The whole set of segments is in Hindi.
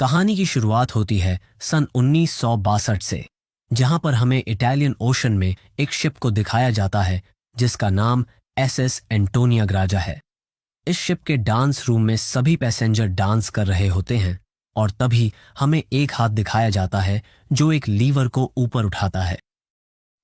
कहानी की शुरुआत होती है सन 1962 से, जहां पर हमें इटालियन ओशन में एक शिप को दिखाया जाता है जिसका नाम SS एंटोनिया ग्राजा है। इस शिप के डांस रूम में सभी पैसेंजर डांस कर रहे होते हैं और तभी हमें एक हाथ दिखाया जाता है जो एक लीवर को ऊपर उठाता है।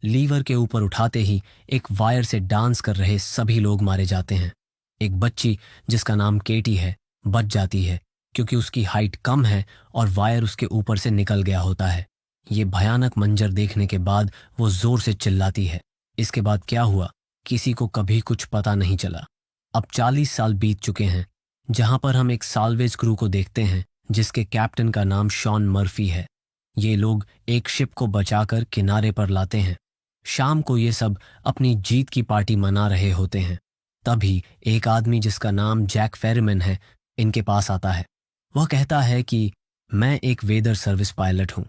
लीवर के ऊपर उठाते ही एक वायर से डांस कर रहे सभी लोग मारे जाते हैं। एक बच्ची जिसका नाम केटी है बच जाती है क्योंकि उसकी हाइट कम है और वायर उसके ऊपर से निकल गया होता है। ये भयानक मंजर देखने के बाद वो जोर से चिल्लाती है। इसके बाद क्या हुआ किसी को कभी कुछ पता नहीं चला। अब 40 साल बीत चुके हैं, जहां पर हम एक साल्वेज क्रू को देखते हैं जिसके कैप्टन का नाम शॉन मर्फी है। ये लोग एक शिप को बचाकर किनारे पर लाते हैं। शाम को ये सब अपनी जीत की पार्टी मना रहे होते हैं। तभी एक आदमी जिसका नाम जैक फेरिमैन है इनके पास आता है। वह कहता है कि मैं एक वेदर सर्विस पायलट हूँ।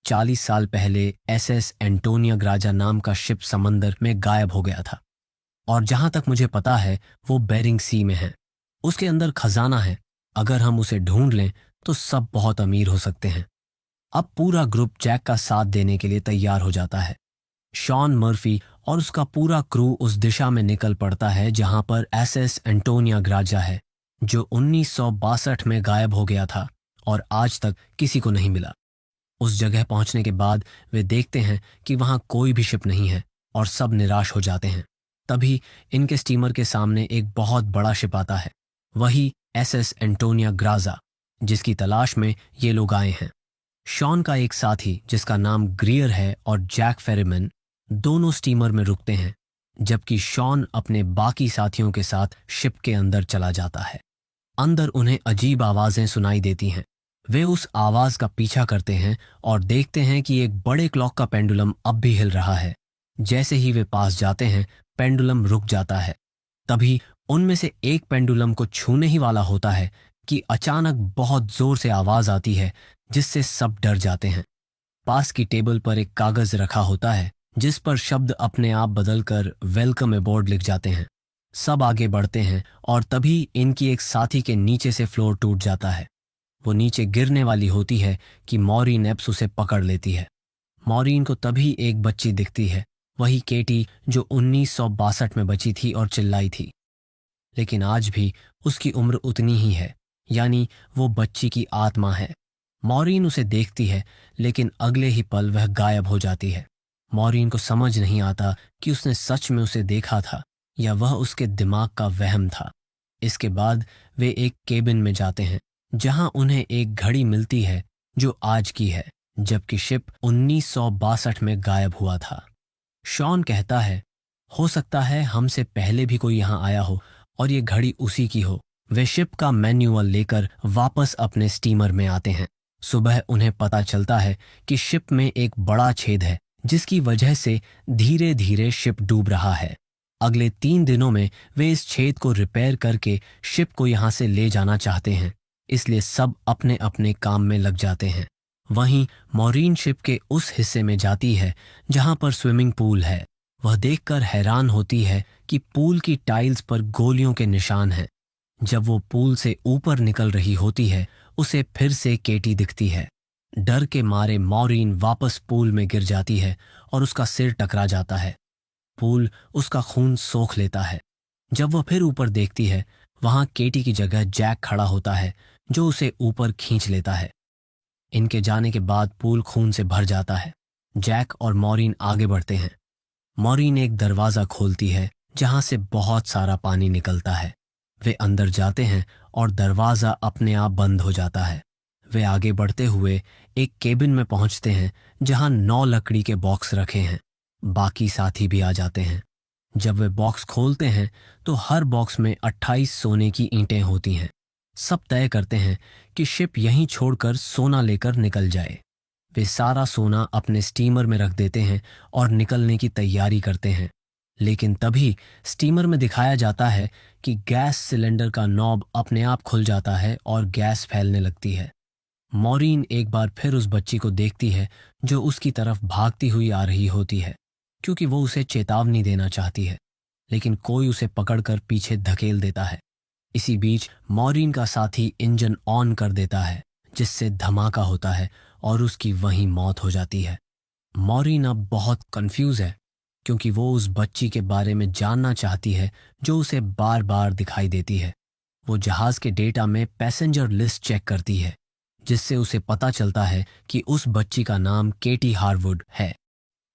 40 साल पहले SS एंटोनिया ग्राजा नाम का शिप समंदर में गायब हो गया था और जहां तक मुझे पता है वो बेरिंग सी में है। उसके अंदर खजाना है, अगर हम उसे ढूंढ लें तो सब बहुत अमीर हो सकते हैं। अब पूरा ग्रुप जैक का साथ देने के लिए तैयार हो जाता है। शॉन मर्फी और उसका पूरा क्रू उस दिशा में निकल पड़ता है जहां पर SS एंटोनिया ग्राजा है, जो 1962 में गायब हो गया था और आज तक किसी को नहीं मिला। उस जगह पहुंचने के बाद वे देखते हैं कि वहां कोई भी शिप नहीं है और सब निराश हो जाते हैं। तभी इनके स्टीमर के सामने एक बहुत बड़ा शिप आता है, वही SS एंटोनिया ग्राजा, जिसकी तलाश में ये लोग आए हैं। शॉन का एक साथी जिसका नाम ग्रियर है और जैक फेरिमैन दोनों स्टीमर में रुकते हैं, जबकि शॉन अपने बाकी साथियों के साथ शिप के अंदर चला जाता है। अंदर उन्हें अजीब आवाजें सुनाई देती हैं। वे उस आवाज का पीछा करते हैं और देखते हैं कि एक बड़े क्लॉक का पेंडुलम अब भी हिल रहा है। जैसे ही वे पास जाते हैं पेंडुलम रुक जाता है। तभी उनमें से एक पेंडुलम को छूने ही वाला होता है कि अचानक बहुत जोर से आवाज आती है जिससे सब डर जाते हैं। पास की टेबल पर एक कागज रखा होता है जिस पर शब्द अपने आप बदलकर वेलकम अबॉर्ड लिख जाते हैं। सब आगे बढ़ते हैं और तभी इनकी एक साथी के नीचे से फ्लोर टूट जाता है। वो नीचे गिरने वाली होती है कि मॉरीन एप्स उसे पकड़ लेती है। मॉरीन को तभी एक बच्ची दिखती है, वही केटी जो 1962 में बची थी और चिल्लाई थी। लेकिन आज भी उसकी उम्र उतनी ही है, यानी वो बच्ची की आत्मा है। मॉरीन उसे देखती है लेकिन अगले ही पल वह गायब हो जाती है। मॉरीन को समझ नहीं आता कि उसने सच में उसे देखा था या वह उसके दिमाग का वहम था। इसके बाद वे एक केबिन में जाते हैं जहां उन्हें एक घड़ी मिलती है जो आज की है, जबकि शिप 1962 में गायब हुआ था। शॉन कहता है, हो सकता है हमसे पहले भी कोई यहाँ आया हो और ये घड़ी उसी की हो। वे शिप का मैन्युअल लेकर वापस अपने स्टीमर में आते हैं। सुबह उन्हें पता चलता है कि शिप में एक बड़ा छेद है जिसकी वजह से धीरे धीरे शिप डूब रहा है। अगले 3 दिनों में वे इस छेद को रिपेयर करके शिप को यहाँ से ले जाना चाहते हैं, इसलिए सब अपने अपने काम में लग जाते हैं। वहीं मॉरीन शिप के उस हिस्से में जाती है जहां पर स्विमिंग पूल है। वह देखकर हैरान होती है कि पूल की टाइल्स पर गोलियों के निशान हैं। जब वो पूल से ऊपर निकल रही होती है उसे फिर से केटी दिखती है। डर के मारे मॉरीन वापस पूल में गिर जाती है और उसका सिर टकरा जाता है। पूल उसका खून सोख लेता है। जब वह फिर ऊपर देखती है वहां केटी की जगह जैक खड़ा होता है जो उसे ऊपर खींच लेता है। इनके जाने के बाद पूल खून से भर जाता है। जैक और मॉरीन आगे बढ़ते हैं। मॉरीन एक दरवाजा खोलती है जहां से बहुत सारा पानी निकलता है। वे अंदर जाते हैं और दरवाजा अपने आप बंद हो जाता है। वे आगे बढ़ते हुए एक केबिन में पहुंचते हैं जहां 9 लकड़ी के बॉक्स रखे हैं। बाकी साथी भी आ जाते हैं। जब वे बॉक्स खोलते हैं तो हर बॉक्स में 28 सोने की ईंटें होती हैं। सब तय करते हैं कि शिप यहीं छोड़कर सोना लेकर निकल जाए। वे सारा सोना अपने स्टीमर में रख देते हैं और निकलने की तैयारी करते हैं। लेकिन तभी स्टीमर में दिखाया जाता है कि गैस सिलेंडर का नॉब अपने आप खुल जाता है और गैस फैलने लगती है। मॉरीन एक बार फिर उस बच्ची को देखती है जो उसकी तरफ भागती हुई आ रही होती है, क्योंकि वो उसे चेतावनी देना चाहती है, लेकिन कोई उसे पकड़कर पीछे धकेल देता है। इसी बीच मॉरीन का साथी इंजन ऑन कर देता है जिससे धमाका होता है और उसकी वहीं मौत हो जाती है। मॉरीन अब बहुत कंफ्यूज है क्योंकि वो उस बच्ची के बारे में जानना चाहती है जो उसे बार बार दिखाई देती है। वो जहाज के डेटा में पैसेंजर लिस्ट चेक करती है, जिससे उसे पता चलता है कि उस बच्ची का नाम केटी हारवुड है।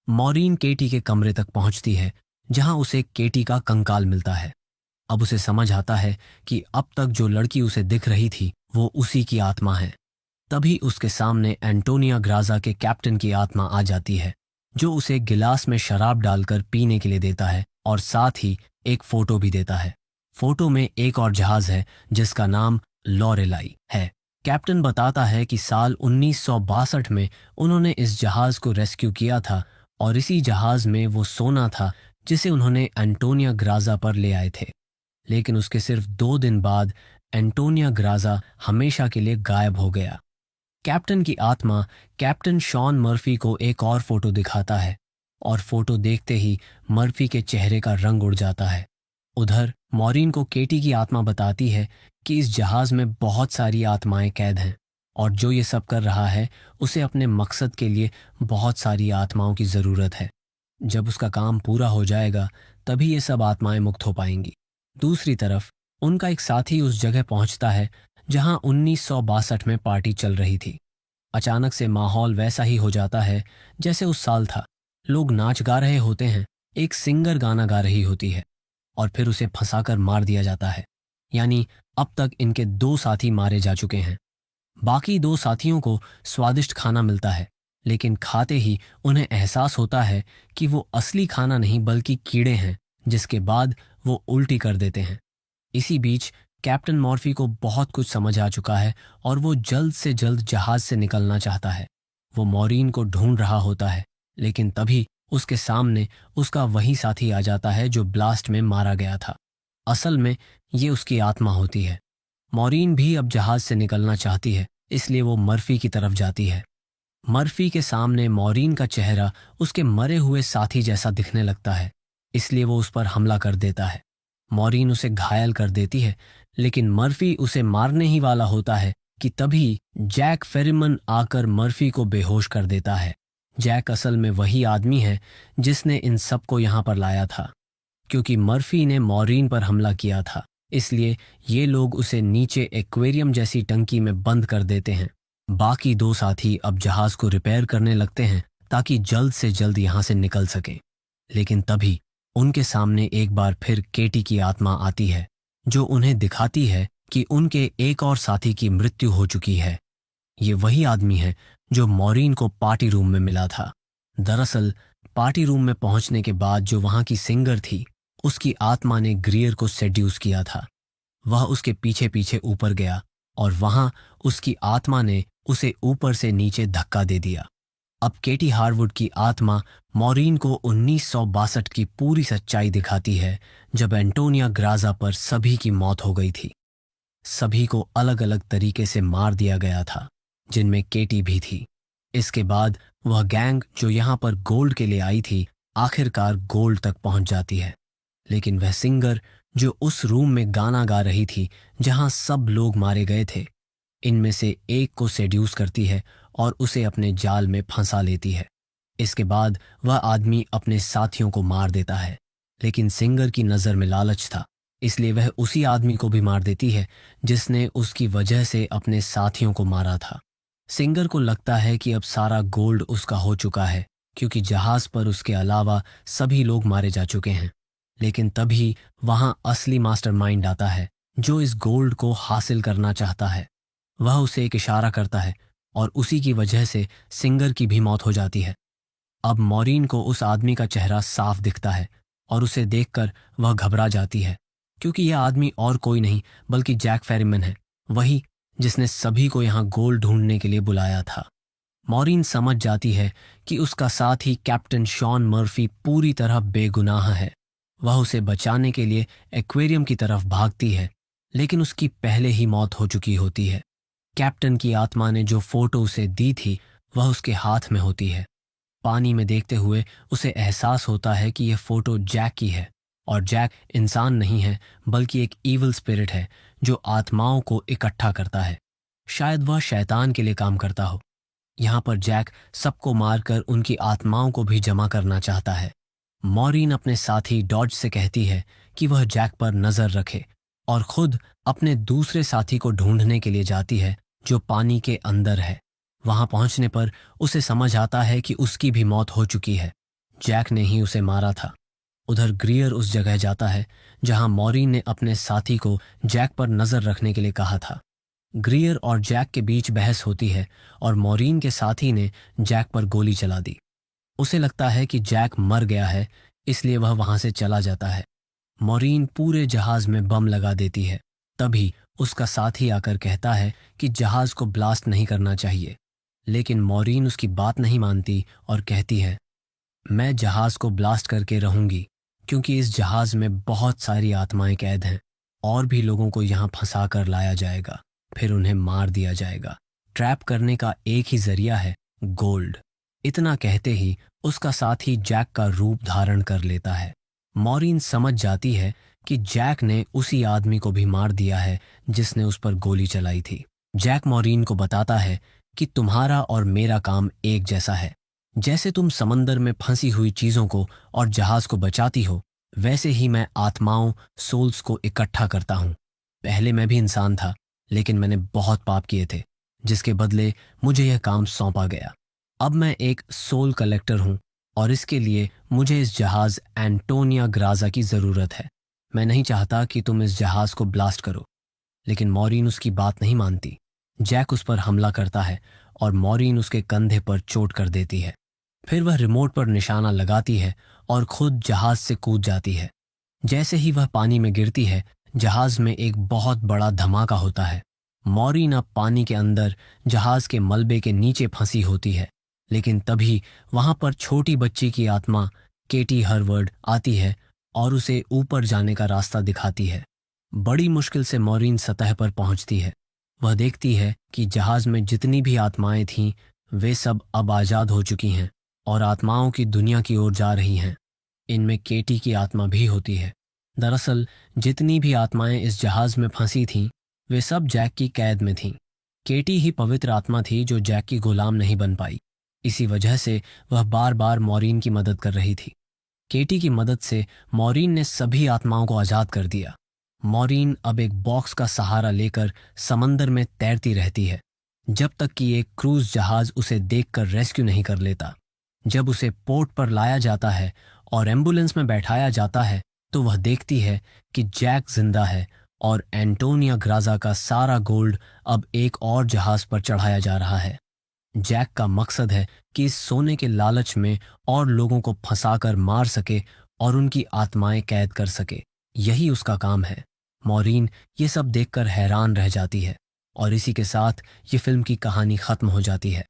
मॉरीन केटी के कमरे तक पहुंचती है, जहां उसे केटी का कंकाल मिलता है। अब उसे समझ आता है कि अब तक जो लड़की उसे दिख रही थी वो उसी की आत्मा है। तभी उसके सामने एंटोनिया ग्राजा के कैप्टन की आत्मा आ जाती है, जो उसे गिलास में शराब डालकर पीने के लिए देता है और साथ ही एक फोटो भी देता है। फोटो में एक और जहाज है जिसका नाम लॉरेलाई है। कैप्टन बताता है कि साल 1962 में उन्होंने इस जहाज को रेस्क्यू किया था और इसी जहाज में वो सोना था जिसे उन्होंने एंटोनिया ग्राजा पर ले आए थे। लेकिन उसके सिर्फ 2 दिन बाद एंटोनिया ग्राजा हमेशा के लिए गायब हो गया। कैप्टन की आत्मा कैप्टन शॉन मर्फी को एक और फोटो दिखाता है और फोटो देखते ही मर्फी के चेहरे का रंग उड़ जाता है। उधर मॉरीन को केटी की आत्मा बताती है कि इस जहाज में बहुत सारी आत्माएं कैद हैं और जो ये सब कर रहा है उसे अपने मकसद के लिए बहुत सारी आत्माओं की ज़रूरत है। जब उसका काम पूरा हो जाएगा तभी ये सब आत्माएं मुक्त हो पाएंगी। दूसरी तरफ उनका एक साथी उस जगह पहुंचता है जहां 1962 में पार्टी चल रही थी। अचानक से माहौल वैसा ही हो जाता है जैसे उस साल था। लोग नाच गा रहे होते हैं, एक सिंगर गाना गा रही होती है और फिर उसे फंसाकर मार दिया जाता है। यानी अब तक इनके 2 साथी मारे जा चुके हैं। बाकी 2 साथियों को स्वादिष्ट खाना मिलता है, लेकिन खाते ही उन्हें एहसास होता है कि वो असली खाना नहीं बल्कि कीड़े हैं, जिसके बाद वो उल्टी कर देते हैं। इसी बीच कैप्टन मॉर्फी को बहुत कुछ समझ आ चुका है और वो जल्द से जल्द जहाज से निकलना चाहता है। वो मॉरीन को ढूंढ रहा होता है, लेकिन तभी उसके सामने उसका वही साथी आ जाता है जो ब्लास्ट में मारा गया था। असल में ये उसकी आत्मा होती है। मॉरीन भी अब जहाज से निकलना चाहती है, इसलिए वो मर्फी की तरफ जाती है। मर्फी के सामने मॉरीन का चेहरा उसके मरे हुए साथी जैसा दिखने लगता है, इसलिए वो उस पर हमला कर देता है। मॉरीन उसे घायल कर देती है, लेकिन मर्फी उसे मारने ही वाला होता है कि तभी जैक फेरिमन आकर मर्फी को बेहोश कर देता है। जैक असल में वही आदमी है जिसने इन सबको यहाँ पर लाया था। क्योंकि मर्फी ने मॉरीन पर हमला किया था, इसलिए ये लोग उसे नीचे एक्वेरियम जैसी टंकी में बंद कर देते हैं। बाकी 2 साथी अब जहाज को रिपेयर करने लगते हैं ताकि जल्द से जल्द यहाँ से निकल सकें। लेकिन तभी उनके सामने एक बार फिर केटी की आत्मा आती है, जो उन्हें दिखाती है कि उनके एक और साथी की मृत्यु हो चुकी है। ये वही आदमी है जो मॉरीन को पार्टी रूम में मिला था। दरअसल पार्टी रूम में पहुंचने के बाद जो वहां की सिंगर थी, उसकी आत्मा ने ग्रियर को सेड्यूस किया था। वह उसके पीछे पीछे ऊपर गया और वहां उसकी आत्मा ने उसे ऊपर से नीचे धक्का दे दिया। अब केटी हारवुड की आत्मा मॉरीन को 1962 की पूरी सच्चाई दिखाती है, जब एंटोनिया ग्राजा पर सभी की मौत हो गई थी। सभी को अलग अलग तरीके से मार दिया गया था, जिनमें केटी भी थी। इसके बाद वह गैंग जो यहाँ पर गोल्ड के लिए आई थी, आखिरकार गोल्ड तक पहुंच जाती है। लेकिन वह सिंगर जो उस रूम में गाना गा रही थी जहां सब लोग मारे गए थे, इनमें से एक को सेड्यूस करती है और उसे अपने जाल में फंसा लेती है। इसके बाद वह आदमी अपने साथियों को मार देता है, लेकिन सिंगर की नज़र में लालच था, इसलिए वह उसी आदमी को भी मार देती है जिसने उसकी वजह से अपने साथियों को मारा था। सिंगर को लगता है कि अब सारा गोल्ड उसका हो चुका है, क्योंकि जहाज पर उसके अलावा सभी लोग मारे जा चुके हैं। लेकिन तभी वहां असली मास्टरमाइंड आता है जो इस गोल्ड को हासिल करना चाहता है। वह उसे एक इशारा करता है और उसी की वजह से सिंगर की भी मौत हो जाती है। अब मॉरीन को उस आदमी का चेहरा साफ दिखता है और उसे देखकर वह घबरा जाती है, क्योंकि यह आदमी और कोई नहीं बल्कि जैक फेरिमन है, वही जिसने सभी को यहाँ गोल्ड ढूंढने के लिए बुलाया था। मॉरीन समझ जाती है कि उसका साथी कैप्टन शॉन मर्फी पूरी तरह बेगुनाह है। वह उसे बचाने के लिए एक्वेरियम की तरफ भागती है, लेकिन उसकी पहले ही मौत हो चुकी होती है। कैप्टन की आत्मा ने जो फोटो उसे दी थी वह उसके हाथ में होती है। पानी में देखते हुए उसे एहसास होता है कि यह फोटो जैक की है, और जैक इंसान नहीं है बल्कि एक ईविल स्पिरिट है जो आत्माओं को इकट्ठा करता है। शायद वह शैतान के लिए काम करता हो। यहाँ पर जैक सबको मारकर उनकी आत्माओं को भी जमा करना चाहता है। मॉरीन अपने साथी डॉज से कहती है कि वह जैक पर नजर रखे और खुद अपने दूसरे साथी को ढूंढने के लिए जाती है जो पानी के अंदर है। वहां पहुंचने पर उसे समझ आता है कि उसकी भी मौत हो चुकी है, जैक ने ही उसे मारा था। उधर ग्रियर उस जगह जाता है जहां मॉरीन ने अपने साथी को जैक पर नजर रखने के लिए कहा था। ग्रियर और जैक के बीच बहस होती है और मॉरीन के साथी ने जैक पर गोली चला दी। उसे लगता है कि जैक मर गया है, इसलिए वह वहां से चला जाता है। मॉरीन पूरे जहाज में बम लगा देती है। तभी उसका साथी आकर कहता है कि जहाज को ब्लास्ट नहीं करना चाहिए, लेकिन मॉरीन उसकी बात नहीं मानती और कहती है, मैं जहाज को ब्लास्ट करके रहूंगी क्योंकि इस जहाज में बहुत सारी आत्माएं कैद हैं और भी लोगों को यहाँ फंसा कर लाया जाएगा, फिर उन्हें मार दिया जाएगा। ट्रैप करने का एक ही जरिया है, गोल्ड। इतना कहते ही उसका साथी जैक का रूप धारण कर लेता है। मॉरीन समझ जाती है कि जैक ने उसी आदमी को भी मार दिया है जिसने उस पर गोली चलाई थी। जैक मॉरीन को बताता है कि तुम्हारा और मेरा काम एक जैसा है। जैसे तुम समंदर में फंसी हुई चीजों को और जहाज को बचाती हो, वैसे ही मैं आत्माओं, सोल्स को इकट्ठा करता हूं। पहले मैं भी इंसान था, लेकिन मैंने बहुत पाप किए थे, जिसके बदले मुझे यह काम सौंपा गया। अब मैं एक सोल कलेक्टर हूं और इसके लिए मुझे इस जहाज एंटोनिया ग्राजा की जरूरत है। मैं नहीं चाहता कि तुम इस जहाज को ब्लास्ट करो, लेकिन मॉरीन उसकी बात नहीं मानती। जैक उस पर हमला करता है और मॉरीन उसके कंधे पर चोट कर देती है। फिर वह रिमोट पर निशाना लगाती है और खुद जहाज से कूद जाती है। जैसे ही वह पानी में गिरती है, जहाज में एक बहुत बड़ा धमाका होता है। मॉरीन अब पानी के अंदर जहाज के मलबे के नीचे फंसी होती है, लेकिन तभी वहां पर छोटी बच्ची की आत्मा केटी हरवर्ड आती है और उसे ऊपर जाने का रास्ता दिखाती है। बड़ी मुश्किल से मॉरीन सतह पर पहुंचती है। वह देखती है कि जहाज में जितनी भी आत्माएं थीं, वे सब अब आजाद हो चुकी हैं और आत्माओं की दुनिया की ओर जा रही हैं। इनमें केटी की आत्मा भी होती है। दरअसल जितनी भी आत्माएं इस जहाज में फंसी थीं, वे सब जैक की कैद में थीं। केटी ही पवित्र आत्मा थी जो जैक की गुलाम नहीं बन पाई। इसी वजह से वह बार बार मॉरीन की मदद कर रही थी। केटी की मदद से मॉरीन ने सभी आत्माओं को आजाद कर दिया। मॉरीन अब एक बॉक्स का सहारा लेकर समंदर में तैरती रहती है, जब तक कि एक क्रूज जहाज उसे देखकर रेस्क्यू नहीं कर लेता। जब उसे पोर्ट पर लाया जाता है और एम्बुलेंस में बैठाया जाता है, तो वह देखती है कि जैक जिंदा है और एंटोनिया ग्राजा का सारा गोल्ड अब एक और जहाज पर चढ़ाया जा रहा है। जैक का मकसद है कि इस सोने के लालच में और लोगों को फंसाकर मार सके और उनकी आत्माएं कैद कर सके। यही उसका काम है। मॉरीन ये सब देखकर हैरान रह जाती है और इसी के साथ ये फिल्म की कहानी खत्म हो जाती है।